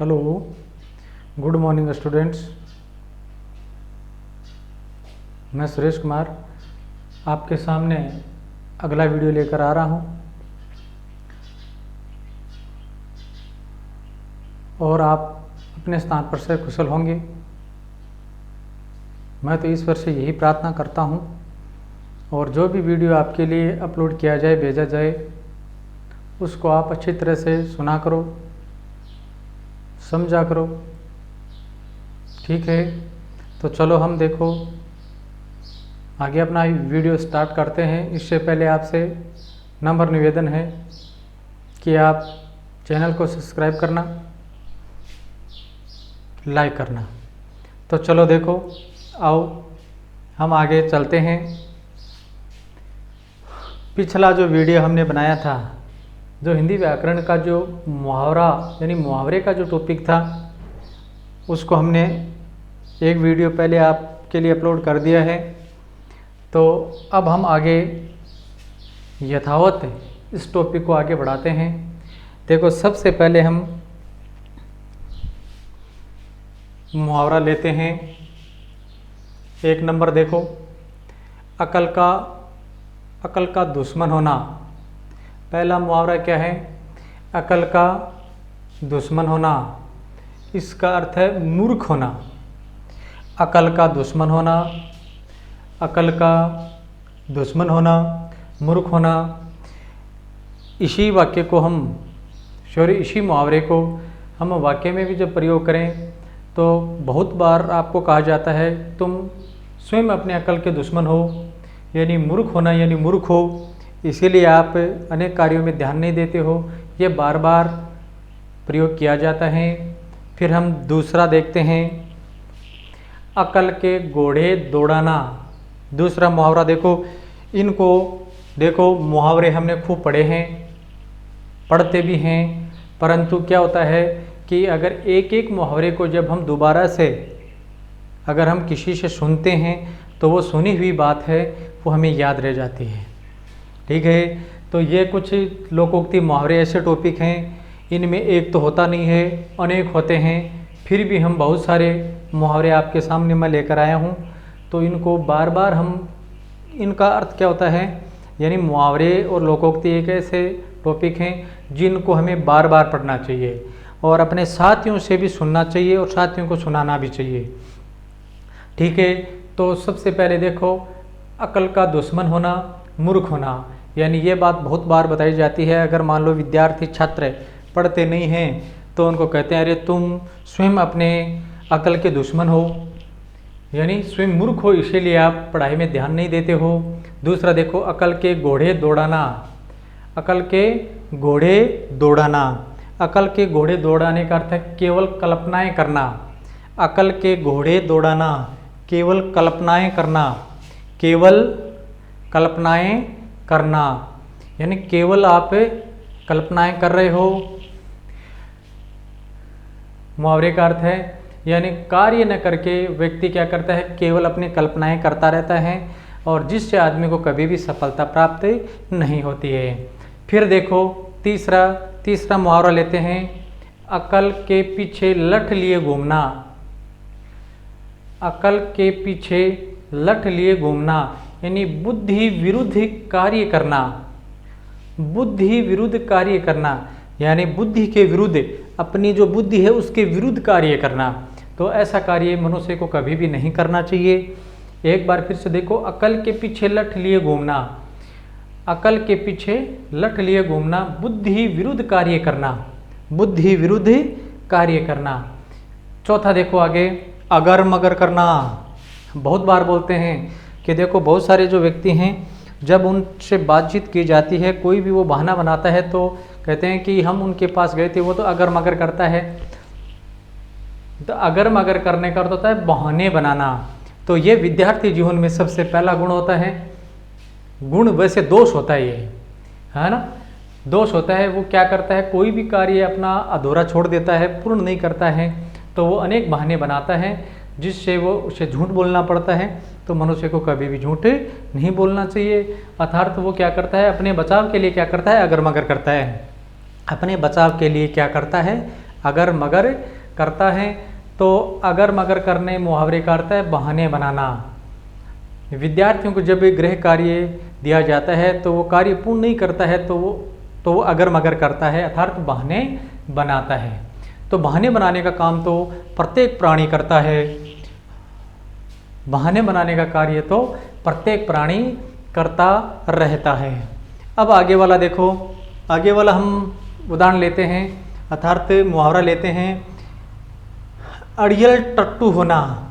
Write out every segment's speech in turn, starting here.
Hello, good morning students. मैं सुरेश कुमार आपके सामने अगला वीडियो लेकर आ रहा हूं और आप अपने स्थान पर से कुशल होंगे। मैं तो ईश्वर से यही प्रार्थना करता हूं और जो भी वीडियो आपके लिए अपलोड किया जाए, भेजा जाए, उसको आप अच्छी तरह से सुना करो, समझा करो। ठीक है, तो चलो हम देखो आगे अपना वीडियो स्टार्ट करते हैं। इससे पहले आपसे नम्र निवेदन है कि आप चैनल को सब्सक्राइब करना, लाइक करना। तो चलो देखो, आओ हम आगे चलते हैं। पिछला जो वीडियो हमने बनाया था, जो हिंदी व्याकरण का जो मुहावरा यानी मुहावरे का जो टॉपिक था, उसको हमने एक वीडियो पहले आपके लिए अपलोड कर दिया है। तो अब हम आगे यथावत इस टॉपिक को आगे बढ़ाते हैं। देखो, सबसे पहले हम मुहावरा लेते हैं। एक नंबर देखो, अकल का दुश्मन होना। पहला मुहावरा क्या है? अकल का दुश्मन होना। इसका अर्थ है मूर्ख होना। अकल का दुश्मन होना, अकल का दुश्मन होना, मूर्ख होना। इसी वाक्य को इसी मुहावरे को हम वाक्य में भी जब प्रयोग करें तो बहुत बार आपको कहा जाता है तुम स्वयं अपने अकल के दुश्मन हो, यानी मूर्ख होना, यानी मूर्ख हो, इसीलिए आप अनेक कार्यों में ध्यान नहीं देते हो। ये बार बार प्रयोग किया जाता है। फिर हम दूसरा देखते हैं, अकल के घोड़े दौड़ाना। दूसरा मुहावरा देखो, इनको देखो, मुहावरे हमने खूब पढ़े हैं, पढ़ते भी हैं, परंतु क्या होता है कि अगर एक एक मुहावरे को जब हम दोबारा से अगर हम किसी से सुनते हैं तो वो सुनी हुई बात है वो हमें याद रह जाती है। ठीक है, तो ये कुछ लोकोक्ति मुहावरे ऐसे टॉपिक हैं, इनमें एक तो होता नहीं है, अनेक होते हैं। फिर भी हम बहुत सारे मुहावरे आपके सामने मैं लेकर आया हूँ। तो इनको बार बार इनका अर्थ क्या होता है, यानी मुहावरे और लोकोक्ति एक ऐसे टॉपिक हैं जिनको हमें बार बार पढ़ना चाहिए और अपने साथियों से भी सुनना चाहिए और साथियों को सुनाना भी चाहिए। ठीक है, तो सबसे पहले देखो, अकल का दुश्मन होना, मूर्ख होना, यानी ये बात बहुत बार बताई जाती है। अगर मान लो विद्यार्थी छात्र पढ़ते नहीं हैं तो उनको कहते हैं अरे तुम स्वयं अपने अकल के दुश्मन हो, यानी स्वयं मूर्ख हो, इसीलिए आप पढ़ाई में ध्यान नहीं देते हो। दूसरा देखो, अकल के घोड़े दौड़ाना। अकल के घोड़े दौड़ाना, अकल के घोड़े दौड़ाने का अर्थ है केवल कल्पनाएं करना। अकल के घोड़े दौड़ाना, केवल कल्पनाएं करना, केवल कल्पनाएं करना, यानी केवल आप कल्पनाएं कर रहे हो। मुहावरे का अर्थ है यानी कार्य न करके व्यक्ति क्या करता है, केवल अपनी कल्पनाएं करता रहता है और जिससे आदमी को कभी भी सफलता प्राप्त नहीं होती है। फिर देखो, तीसरा मुहावरा लेते हैं, अकल के पीछे लठ लिए घूमना। अकल के पीछे लठ लिए घूमना, यानी बुद्धि विरुद्ध कार्य करना। बुद्धि विरुद्ध कार्य करना, यानी बुद्धि के विरुद्ध, अपनी जो बुद्धि है उसके विरुद्ध कार्य करना। तो ऐसा कार्य मनुष्य को कभी भी नहीं करना चाहिए। एक बार फिर से देखो, अकल के पीछे लठ लिए घूमना। अकल के पीछे लठ लिए घूमना, बुद्धि विरुद्ध कार्य करना, बुद्धि विरुद्ध कार्य करना। चौथा देखो आगे, अगर मगर करना। बहुत बार बोलते हैं कि देखो, बहुत सारे जो व्यक्ति हैं जब उनसे बातचीत की जाती है, कोई भी वो बहाना बनाता है तो कहते हैं कि हम उनके पास गए थे, वो तो अगर मगर करता है। तो अगर मगर करने का अर्थ होता है बहाने बनाना। तो ये विद्यार्थी जीवन में सबसे पहला गुण होता है। गुण वैसे दोष होता है, ये है ना, दोष होता है। वो क्या करता है, कोई भी कार्य अपना अधूरा छोड़ देता है, पूर्ण नहीं करता है, तो वो अनेक बहाने बनाता है जिससे उसे झूठ बोलना पड़ता है। तो मनुष्य को कभी भी झूठ नहीं बोलना चाहिए। अर्थात वो क्या करता है, अपने बचाव के लिए क्या करता है, अगर मगर करता है। अपने बचाव के लिए क्या करता है, अगर मगर करता है तो अगर मगर करने मुहावरे का अर्थ है बहाने बनाना। विद्यार्थियों को जब गृह कार्य दिया जाता है तो वो कार्य पूर्ण नहीं करता है तो वो अगर मगर करता है अर्थात बहाने बनाता है। तो बहाने बनाने का काम तो प्रत्येक प्राणी करता है। बहाने बनाने का कार्य तो प्रत्येक प्राणी करता रहता है। अब आगे वाला देखो, आगे वाला हम उदाहरण लेते हैं अर्थात मुहावरा लेते हैं। अड़ियल टट्टू होना,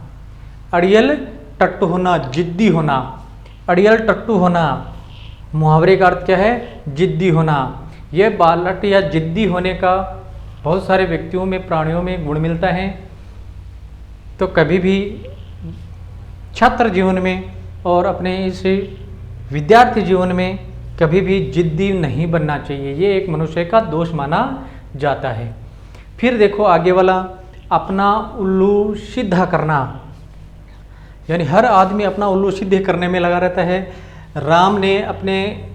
अड़ियल टट्टू होना, जिद्दी होना। अड़ियल टट्टू होना मुहावरे का अर्थ क्या है? जिद्दी होना। यह बालट या जिद्दी होने का बहुत सारे व्यक्तियों में, प्राणियों में गुण मिलता है। तो कभी भी छात्र जीवन में और अपने इस विद्यार्थी जीवन में कभी भी जिद्दी नहीं बनना चाहिए। ये एक मनुष्य का दोष माना जाता है। फिर देखो आगे वाला, अपना उल्लू सीधा करना, यानी हर आदमी अपना उल्लू सीधे करने में लगा रहता है। राम ने अपने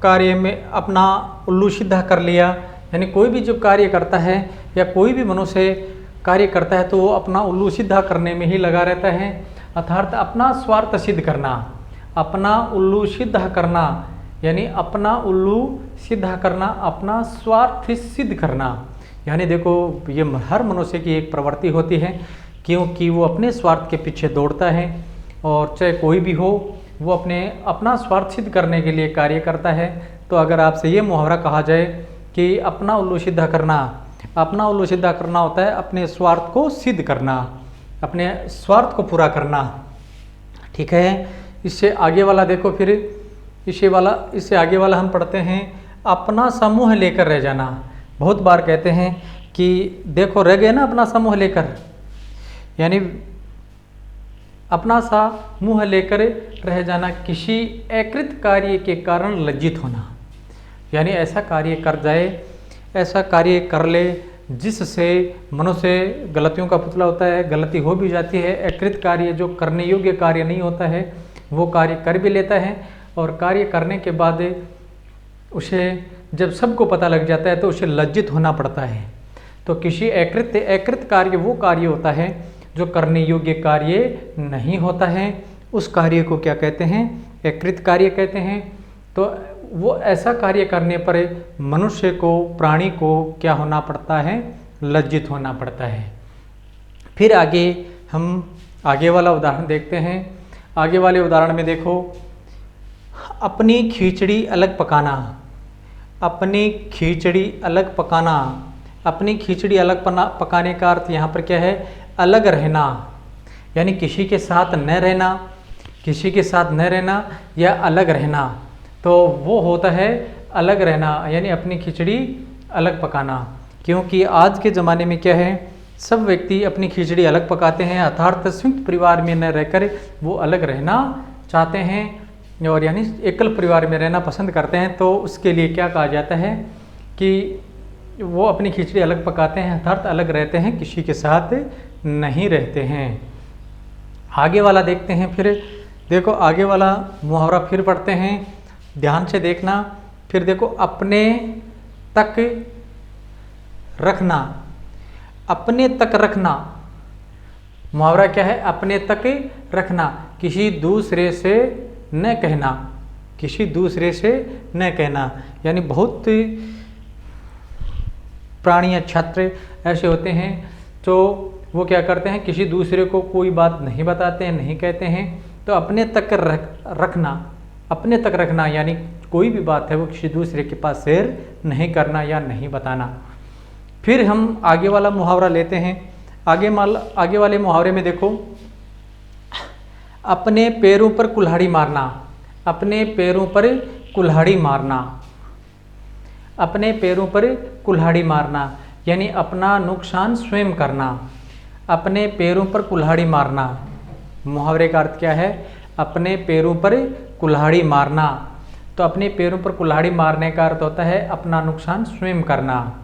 कार्य में अपना उल्लू सीधा कर लिया, यानी कोई भी जो कार्य करता है या कोई भी मनुष्य कार्य करता है तो वो अपना उल्लू सीधा करने में ही लगा रहता है, अर्थात अपना स्वार्थ सिद्ध करना। अपना उल्लू सीधा करना यानी अपना उल्लू सीधा करना, अपना स्वार्थ सिद्ध करना। यानी देखो ये हर मनुष्य की एक प्रवृत्ति होती है, क्योंकि वो अपने स्वार्थ के पीछे दौड़ता है और चाहे कोई भी हो वो अपना स्वार्थ सिद्ध करने के लिए कार्य करता है। तो अगर आपसे ये मुहावरा कहा जाए कि अपना उल्लू सीधा करना, अपना उल्लू सीधा करना होता है अपने स्वार्थ को सिद्ध करना, अपने स्वार्थ को पूरा करना। ठीक है, इससे आगे वाला देखो, फिर इससे आगे वाला हम पढ़ते हैं, अपना समूह लेकर रह जाना। बहुत बार कहते हैं कि देखो रह गए ना अपना समूह लेकर, यानी अपना सा मुँह लेकर रह जाना, किसी एकृत कार्य के कारण लज्जित होना। यानी ऐसा कार्य कर जाए, ऐसा कार्य कर ले जिससे मनुष्य गलतियों का पुतला होता है, गलती हो भी जाती है। एकृत कार्य जो करने योग्य कार्य नहीं होता है वो कार्य कर भी लेता है और कार्य करने के बाद उसे जब सबको पता लग जाता है तो उसे लज्जित होना पड़ता है। तो किसी एकृत कार्य वो कार्य होता है जो करने योग्य कार्य नहीं होता है, उस कार्य को क्या कहते हैं? एकृत कार्य कहते हैं। तो वो ऐसा कार्य करने पर मनुष्य को, प्राणी को क्या होना पड़ता है? लज्जित होना पड़ता है। फिर आगे हम आगे वाला उदाहरण देखते हैं। आगे वाले उदाहरण में देखो, अपनी खिचड़ी अलग पकाना, अपनी खिचड़ी अलग पकाना। अपनी खिचड़ी अलग पकाने का अर्थ यहाँ पर क्या है? अलग रहना, यानी किसी के साथ न रहना, किसी के साथ न रहना या अलग रहना। तो वो होता है अलग रहना, यानी अपनी खिचड़ी अलग पकाना। क्योंकि आज के ज़माने में क्या है, सब व्यक्ति अपनी खिचड़ी अलग पकाते हैं, अर्थात संयुक्त परिवार में न रहकर वो अलग रहना चाहते हैं और यानी एकल परिवार में रहना पसंद करते हैं। तो उसके लिए क्या कहा जाता है कि वो अपनी खिचड़ी अलग पकाते हैं, अर्थात अलग रहते हैं, किसी के साथ नहीं रहते हैं। आगे वाला देखते हैं। फिर देखो आगे वाला मुहावरा फिर पढ़ते हैं, ध्यान से देखना। फिर देखो, अपने तक रखना, अपने तक रखना। मुहावरा क्या है? अपने तक रखना, किसी दूसरे से न कहना, किसी दूसरे से न कहना। यानी बहुत प्राणी या छात्र ऐसे होते हैं तो वो क्या करते हैं, किसी दूसरे को कोई बात नहीं बताते हैं, नहीं कहते हैं। तो अपने तक रखना, अपने तक रखना यानी कोई भी बात है वो किसी दूसरे के पास शेयर नहीं करना या नहीं बताना। फिर हम आगे वाला मुहावरा लेते हैं। आगे वाले मुहावरे में देखो, अपने पैरों पर कुल्हाड़ी मारना, अपने पैरों पर कुल्हाड़ी मारना, अपने पैरों पर कुल्हाड़ी मारना यानी अपना नुकसान स्वयं करना। अपने पैरों पर कुल्हाड़ी मारना, मुहावरे का अर्थ क्या है? अपने पैरों पर कुल्हाड़ी मारना। तो अपने पैरों पर कुल्हाड़ी मारने का अर्थ होता है अपना नुकसान स्वयं करना।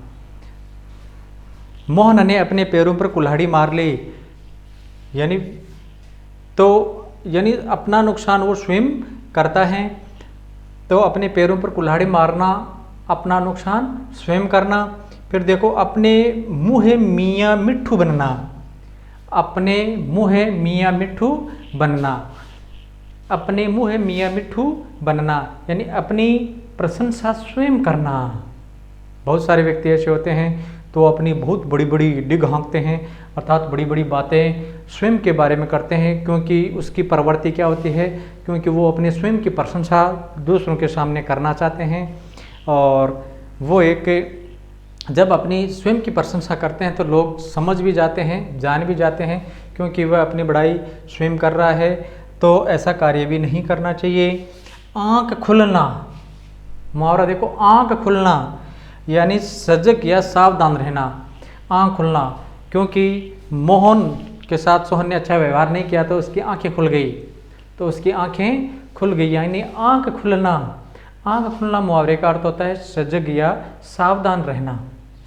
मोहन ने अपने पैरों पर कुल्हाड़ी मार ली, यानी अपना नुकसान वो स्वयं करता है। तो अपने पैरों पर कुल्हाड़ी मारना, अपना नुकसान स्वयं करना। फिर देखो अपने मुँह मियाँ मिट्ठू बनना, अपने मुँह मियाँ मिट्ठू बनना, अपने मुँह मियाँ मिट्ठू बनना यानी अपनी प्रशंसा स्वयं करना। बहुत सारे व्यक्ति ऐसे होते हैं तो अपनी बहुत बड़ी बड़ी डिग हाँकते हैं, अर्थात बड़ी बड़ी बातें स्वयं के बारे में करते हैं, क्योंकि उसकी प्रवृत्ति क्या होती है, क्योंकि वो अपने स्वयं की प्रशंसा दूसरों के सामने करना चाहते हैं। और वो एक जब अपनी स्वयं की प्रशंसा करते हैं तो लोग समझ भी जाते हैं, जान भी जाते हैं, क्योंकि वह अपनी बड़ाई स्वयं कर रहा है, तो ऐसा कार्य भी नहीं करना चाहिए। आँख खुलना, मुहावरा देखो आँख खुलना यानी सजग या सावधान रहना। आँख खुलना, क्योंकि मोहन के साथ सोहन ने अच्छा व्यवहार नहीं किया तो उसकी आंखें खुल गई, तो उसकी आंखें खुल गई यानी आँख खुलना। आँख खुलना मुहावरे का अर्थ होता है सजग या सावधान रहना,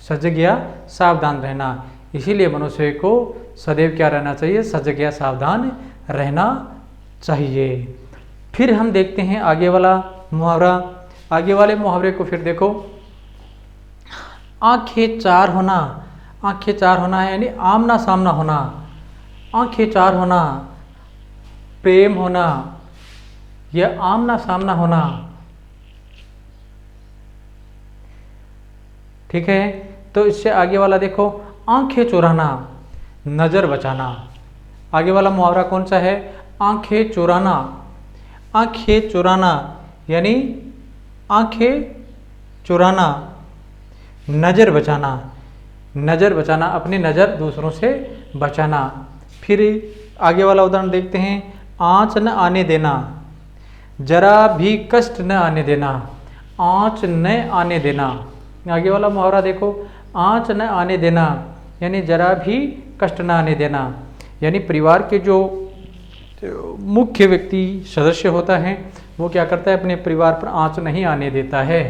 सजग या सावधान रहना। इसीलिए मनुष्य को सदैव क्या रहना चाहिए, सजग या सावधान रहना चाहिए। फिर हम देखते हैं आगे वाला मुहावरा। आगे वाले मुहावरे को फिर देखो, आंखें चार होना। आंखें चार होना है यानी आमना सामना होना, आंखें चार होना, प्रेम होना या आमना सामना होना। ठीक है, तो इससे आगे वाला देखो, आंखें चुराना, नज़र बचाना। आगे वाला मुहावरा कौन सा है, आंखें चुराना। आंखें चुराना यानी आंखें चुराना, नज़र बचाना, नज़र बचाना, अपनी नज़र दूसरों से बचाना। फिर आगे वाला उदाहरण देखते हैं, आँच न आने देना, जरा भी कष्ट न आने देना, आँच न आने देना। आगे वाला मुहावरा देखो, आँच न आने देना यानी जरा भी कष्ट न आने देना, यानी परिवार के जो मुख्य व्यक्ति सदस्य होता है वो क्या करता है, अपने परिवार पर आँच नहीं आने देता है।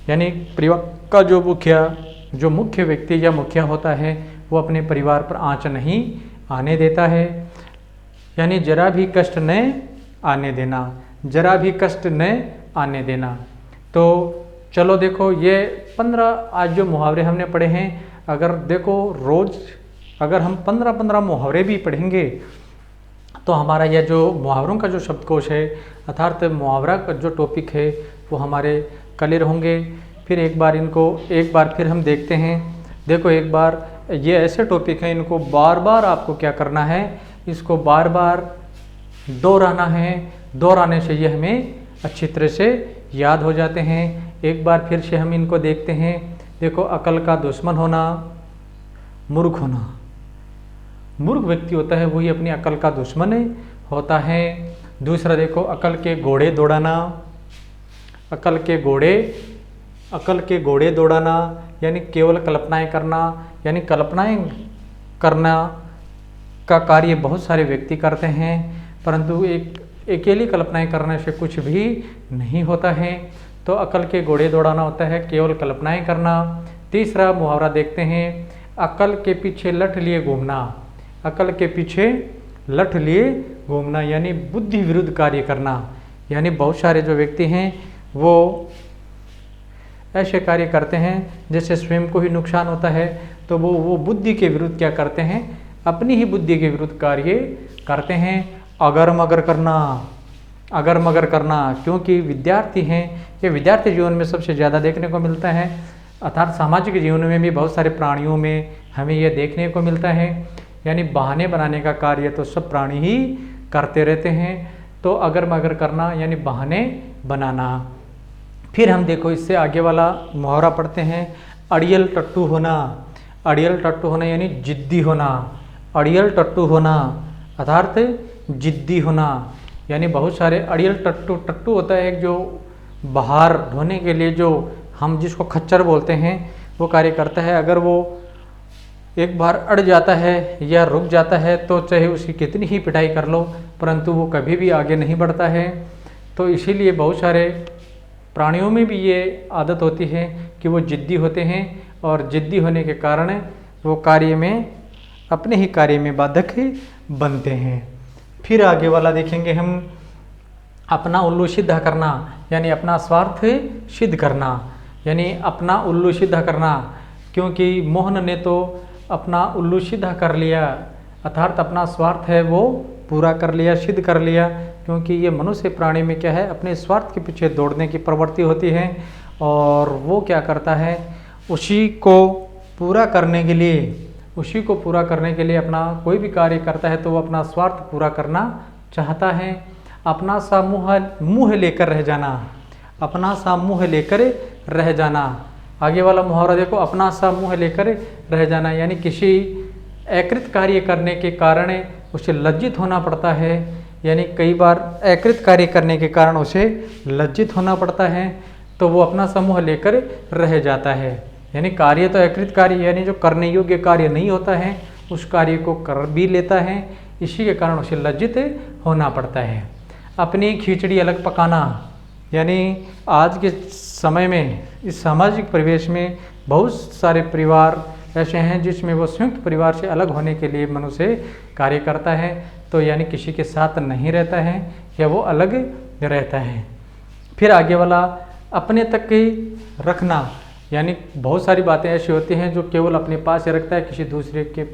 यानी परिवार का जो मुख्य व्यक्ति या मुखिया होता है वो अपने परिवार पर आँच नहीं आने देता है, यानी जरा भी कष्ट न आने देना, जरा भी कष्ट न आने देना। तो चलो देखो, ये 15 आज जो मुहावरे हमने पढ़े हैं, अगर देखो रोज़ अगर हम 15-15 मुहावरे भी पढ़ेंगे तो हमारा यह जो मुहावरों का जो शब्दकोश है, अर्थात मुहावरा का जो टॉपिक है वो हमारे क्लियर होंगे। फिर एक बार फिर हम देखते हैं। देखो एक बार ये ऐसे टॉपिक हैं, इनको बार बार आपको क्या करना है, इसको बार बार दोहराना है। दोहराने से ये हमें अच्छी तरह से याद हो जाते हैं। एक बार फिर से हम इनको देखते हैं। देखो, अकल का दुश्मन होना, मूर्ख होना। मूर्ख व्यक्ति होता है वही अपनी अकल का दुश्मन होता है। दूसरा देखो, अकल के घोड़े दौड़ाना, अकल के घोड़े दौड़ाना यानी केवल कल्पनाएं करना, यानी कल्पनाएं करना का कार्य बहुत सारे व्यक्ति करते हैं, परंतु अकेली कल्पनाएं करने से कुछ भी नहीं होता है। तो अकल के घोड़े दौड़ाना होता है केवल कल्पनाएं करना। तीसरा मुहावरा देखते हैं, अकल के पीछे लठ लिए घूमना। अकल के पीछे लठ लिए घूमना यानी बुद्धि विरुद्ध कार्य करना, यानी बहुत सारे जो व्यक्ति हैं वो ऐसे कार्य करते हैं जिससे स्वयं को ही नुकसान होता है, तो वो बुद्धि के विरुद्ध क्या करते हैं, अपनी ही बुद्धि के विरुद्ध कार्य करते हैं। अगर मगर करना, अगर मगर करना, क्योंकि विद्यार्थी हैं, ये विद्यार्थी जीवन में सबसे ज़्यादा देखने को मिलता है, अर्थात सामाजिक जीवन में भी बहुत सारे प्राणियों में हमें यह देखने को मिलता है। यानी बहाने बनाने का कार्य तो सब प्राणी ही करते रहते हैं। तो अगर मगर करना यानी बहाने बनाना। फिर हम देखो इससे आगे वाला मुहावरा पढ़ते हैं, अड़ियल टट्टू होना। अड़ियल टट्टू होना यानी जिद्दी होना। अड़ियल टट्टू होना अर्थात जिद्दी होना, यानी बहुत सारे अड़ियल टट्टू होता है एक जो बाहर ढोने के लिए जो हम जिसको खच्चर बोलते हैं वो कार्य करता है। अगर वो एक बार अड़ जाता है या रुक जाता है तो चाहे उसकी कितनी ही पिटाई कर लो परंतु वो कभी भी आगे नहीं बढ़ता है। तो इसीलिए बहुत सारे प्राणियों में भी ये आदत होती है कि वो जिद्दी होते हैं और जिद्दी होने के कारण वो कार्य में अपने ही कार्य में बाधक बनते हैं। फिर आगे वाला देखेंगे हम, अपना उल्लू सीधा करना यानी अपना स्वार्थ सिद्ध करना, यानी अपना उल्लू सीधा करना, क्योंकि मोहन ने तो अपना उल्लू सीधा कर लिया, अर्थात अपना स्वार्थ है वो पूरा कर लिया, सिद्ध कर लिया। क्योंकि ये मनुष्य प्राणी में क्या है, अपने स्वार्थ के पीछे दौड़ने की प्रवृत्ति होती है, और वो क्या करता है, उसी को पूरा करने के लिए अपना कोई भी कार्य करता है तो वो अपना स्वार्थ पूरा करना चाहता है। अपना सा मुँह लेकर रह जाना, अपना सा मुँह लेकर रह जाना। आगे वाला मुहावरा देखो, अपना सा मुँह लेकर रह जाना, यानी किसी एकृत कार्य करने के कारण उसे लज्जित होना पड़ता है। यानी कई बार एकृत कार्य करने के कारण उसे लज्जित होना पड़ता है, तो वो अपना समूह लेकर रह जाता है। यानी कार्य तो एकृत कार्य, यानी जो करने योग्य कार्य नहीं होता है उस कार्य को कर भी लेता है, इसी के कारण उसे लज्जित होना पड़ता है। अपनी खिचड़ी अलग पकाना, यानी आज के समय में इस सामाजिक परिवेश में बहुत सारे परिवार ऐसे हैं जिसमें वो संयुक्त परिवार से अलग होने के लिए मनुष्य कार्य करता है, तो यानी किसी के साथ नहीं रहता है या वो अलग रहता है। फिर आगे वाला अपने तक ही रखना, यानी बहुत सारी बातें ऐसी होती हैं जो केवल अपने पास ही रखता है, किसी दूसरे के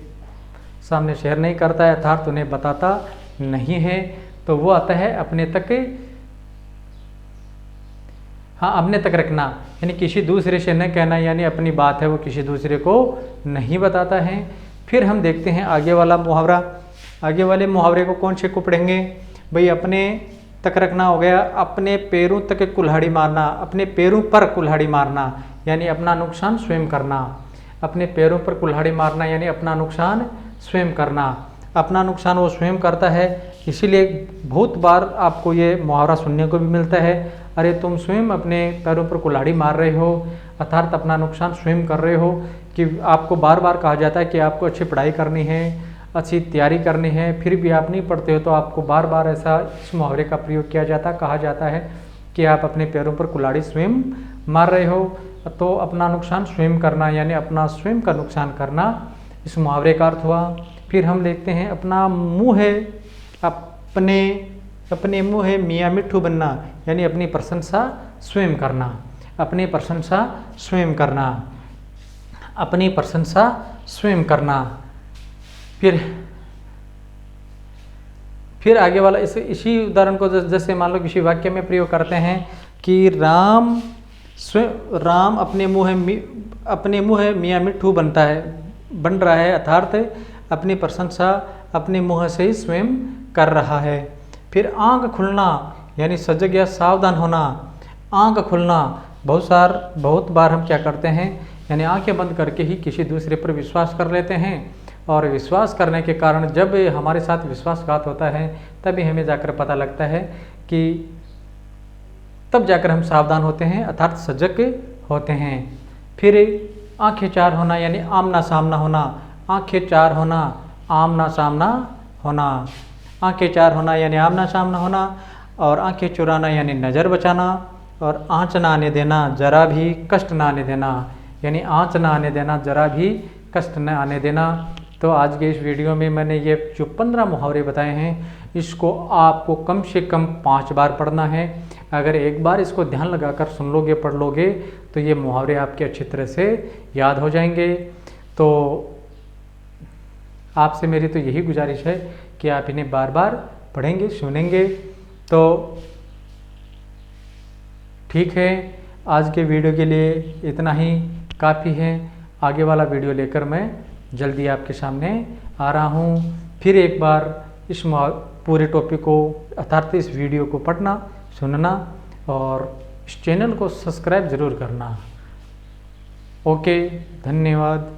सामने शेयर नहीं करता है, अर्थात उन्हें बताता नहीं है, तो वो आता है अपने तक। हाँ, अपने तक रखना यानी किसी दूसरे से न कहना, यानी अपनी बात है वो किसी दूसरे को नहीं बताता है। फिर हम देखते हैं आगे वाला मुहावरा। आगे वाले मुहावरे को कौन से को पढ़ेंगे भाई? अपने तक रखना हो गया, अपने पैरों तक कुल्हाड़ी मारना, अपने पैरों पर कुल्हाड़ी मारना यानी अपना नुकसान स्वयं करना। अपने पैरों पर कुल्हाड़ी मारना यानी अपना नुकसान स्वयं करना। अपना नुकसान वो स्वयं करता है, इसीलिए बहुत बार आपको ये मुहावरा सुनने को भी मिलता है, अरे तुम स्वयं अपने पैरों पर कुल्हाड़ी मार रहे हो, अर्थात अपना नुकसान स्वयं कर रहे हो। कि आपको बार बार कहा जाता है कि आपको अच्छी पढ़ाई करनी है, अच्छी तैयारी करनी है, फिर भी आप नहीं पढ़ते हो, तो आपको बार बार ऐसा इस मुहावरे का प्रयोग किया जाता है, कहा जाता है कि आप अपने पैरों पर कुल्हाड़ी स्वयं मार रहे हो। तो अपना नुकसान स्वयं करना यानी अपना स्वयं का नुकसान करना इस मुहावरे का अर्थ हुआ। फिर हम देखते हैं अपना मुँह है, अपने मुँह है मियाँ मिट्ठू बनना यानी अपनी प्रशंसा स्वयं करना, अपनी प्रशंसा स्वयं करना, अपनी प्रशंसा स्वयं करना। फिर आगे वाला इसी उदाहरण को जैसे मान लो किसी वाक्य में प्रयोग करते हैं कि राम अपने मुँह मियाँ मिट्ठू बन रहा है, अर्थात अपनी प्रशंसा अपने मुँह से ही स्वयं कर रहा है। फिर आँख खुलना यानी सजग या सावधान होना। आँख खुलना, बहुत बार हम क्या करते हैं, यानी आंखें बंद करके ही किसी दूसरे पर विश्वास कर लेते हैं, और विश्वास करने के कारण जब हमारे साथ विश्वासघात होता है तभी हमें जाकर पता लगता है कि तब जाकर हम सावधान होते हैं, अर्थात सजग होते हैं। फिर आँखें चार होना यानी आमना सामना होना। आँखें चार होना, आमना सामना होना। आँखें चार होना यानी आमना सामना होना, और आँखें चुराना यानी नज़र बचाना, और आँच ना आने देना, जरा भी कष्ट ना आने देना, यानी आँच ना आने देना, जरा भी कष्ट न आने देना। तो आज के इस वीडियो में मैंने ये जो 15 मुहावरे बताए हैं, इसको आपको कम से कम 5 बार पढ़ना है। अगर एक बार इसको ध्यान लगाकर सुन लोगे, पढ़ लोगे, तो ये मुहावरे आपके अच्छी तरह से याद हो जाएंगे। तो आपसे मेरी तो यही गुजारिश है कि आप इन्हें बार बार पढ़ेंगे, सुनेंगे। तो ठीक है, आज के वीडियो के लिए इतना ही काफ़ी है। आगे वाला वीडियो लेकर मैं जल्दी आपके सामने आ रहा हूँ। फिर एक बार इस पूरे टॉपिक को, अर्थात इस वीडियो को पढ़ना, सुनना और इस चैनल को सब्सक्राइब ज़रूर करना। ओके, धन्यवाद।